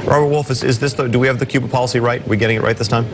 Robert Wolf, is this do we have the Cuba policy right? Are we getting it right this time?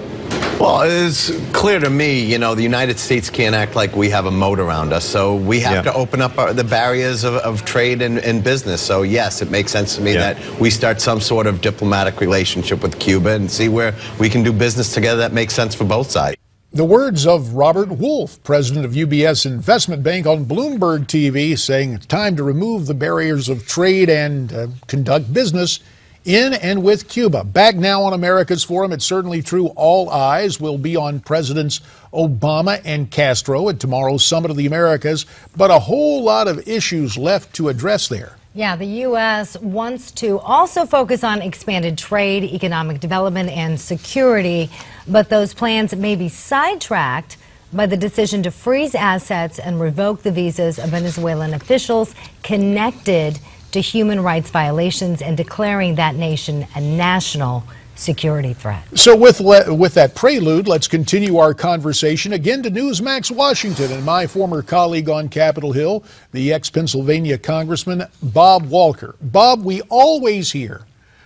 Well, it's clear to me, you know, the United States can't act like we have a moat around us. So we have to open up the barriers of trade and business. So, yes, it makes sense to me that we start some sort of diplomatic relationship with Cuba and see where we can do business together that makes sense for both sides. The words of Robert Wolf, president of UBS Investment Bank, on Bloomberg TV, saying it's time to remove the barriers of trade and conduct business in and with Cuba. Back now on America's Forum, it's certainly true all eyes will be on Presidents Obama and Castro at tomorrow's Summit of the Americas, but a whole lot of issues left to address there. Yeah, the U.S. wants to also focus on expanded trade, economic development, and security, but those plans may be sidetracked by the decision to freeze assets and revoke the visas of Venezuelan officials connected to human rights violations and declaring that nation a national security threat. So with that prelude, let's continue our conversation again to Newsmax Washington and my former colleague on Capitol Hill, the ex-Pennsylvania Congressman Bob Walker. Bob, we always hear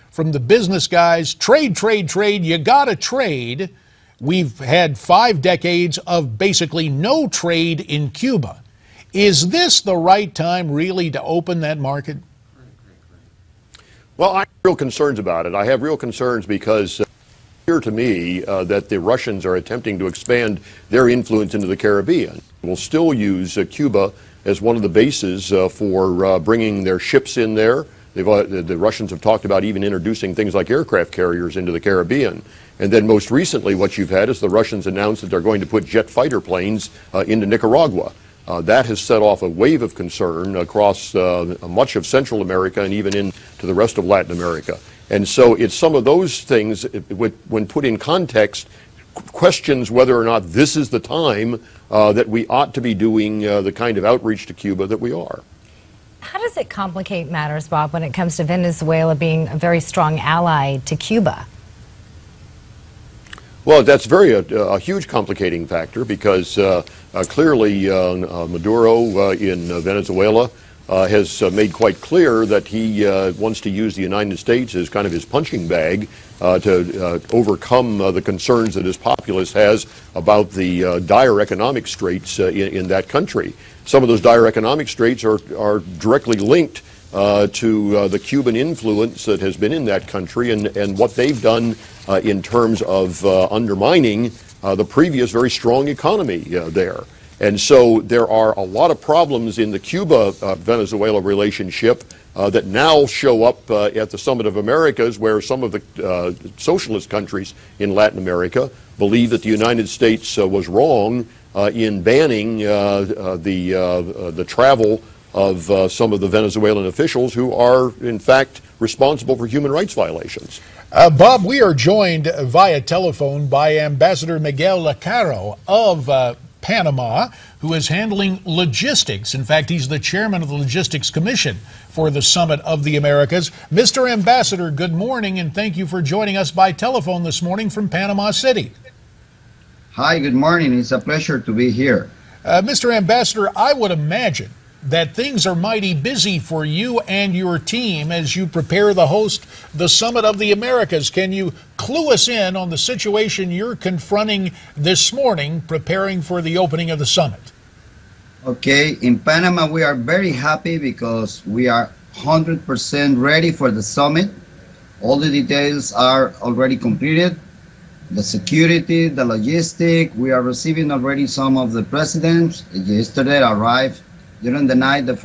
from the business guys, trade, trade, trade, you gotta trade. We've had 5 decades of basically no trade in Cuba. Is this the right time really to open that market? Well, I have real concerns about it. I have real concerns because it's clear to me that the Russians are attempting to expand their influence into the Caribbean. We'll still use Cuba as one of the bases for bringing their ships in there. The Russians have talked about even introducing things like aircraft carriers into the Caribbean. And then most recently what you've had is the Russians announced that they're going to put jet fighter planes into Nicaragua. That has set off a wave of concern across much of Central America and even into the rest of Latin America. And so it's some of those things, when put in context, questions whether or not this is the time that we ought to be doing the kind of outreach to Cuba that we are. How does it complicate matters, Bob, when it comes to Venezuela being a very strong ally to Cuba? Well, that's a huge complicating factor because clearly Maduro in Venezuela has made quite clear that he wants to use the United States as kind of his punching bag to overcome the concerns that his populace has about the dire economic straits in that country. Some of those dire economic straits are directly linked to the Cuban influence that has been in that country and what they've done in terms of undermining the previous very strong economy there. And so there are a lot of problems in the Cuba-Venezuela relationship that now show up at the Summit of Americas, where some of the socialist countries in Latin America believe that the United States was wrong in banning the travel of some of the Venezuelan officials who are, in fact, responsible for human rights violations. Bob, we are joined via telephone by Ambassador Miguel Lecaro of Panama, who is handling logistics. In fact, he's the chairman of the Logistics Commission for the Summit of the Americas. Mr. Ambassador, good morning, and thank you for joining us by telephone this morning from Panama City. Hi, good morning. It's a pleasure to be here. Mr. Ambassador, I would imagine that things are mighty busy for you and your team as you prepare to host the Summit of the Americas. Can you clue us in on the situation you're confronting this morning preparing for the opening of the summit? Okay, in Panama we are very happy because we are 100% ready for the summit. All the details are already completed. The security, the logistic, we are receiving already some of the presidents. Yesterday arrived during the night the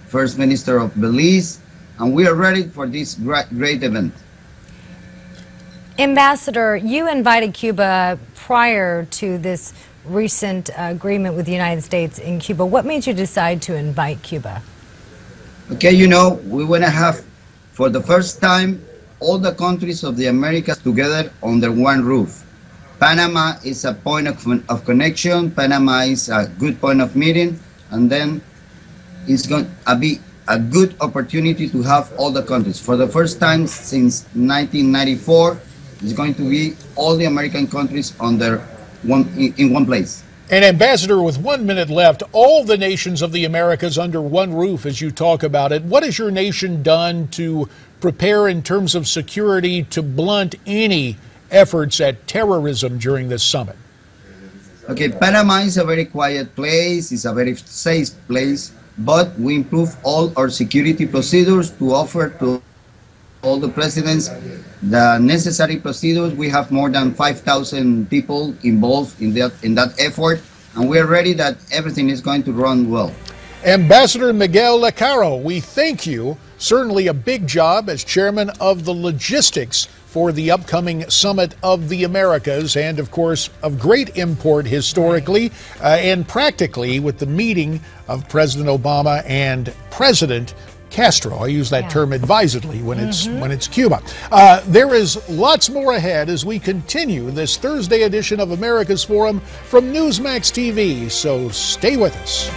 First Minister of Belize, and we are ready for this great event. Ambassador, you invited Cuba prior to this recent agreement with the United States in Cuba. What made you decide to invite Cuba? Okay, you know, we want to have, for the first time, all the countries of the Americas together under one roof. Panama is a point of connection. Panama is a good point of meeting, and then it's going to be a good opportunity to have all the countries. For the first time since 1994, it's going to be all the American countries in one place. And Ambassador, with 1 minute left, all the nations of the Americas under one roof as you talk about it, what has your nation done to prepare in terms of security to blunt any efforts at terrorism during this summit? Okay, Panama is a very quiet place, it's a very safe place, but we improve all our security procedures to offer to all the presidents the necessary procedures. We have more than 5,000 people involved in that effort, and we are ready that everything is going to run well. Ambassador Miguel Lecaro, we thank you. Certainly a big job as chairman of the logistics for the upcoming Summit of the Americas, and of course of great import historically and practically with the meeting of President Obama and President Castro. I use that term advisedly when it's Cuba. There is lots more ahead as we continue this Thursday edition of America's Forum from Newsmax TV, so stay with us.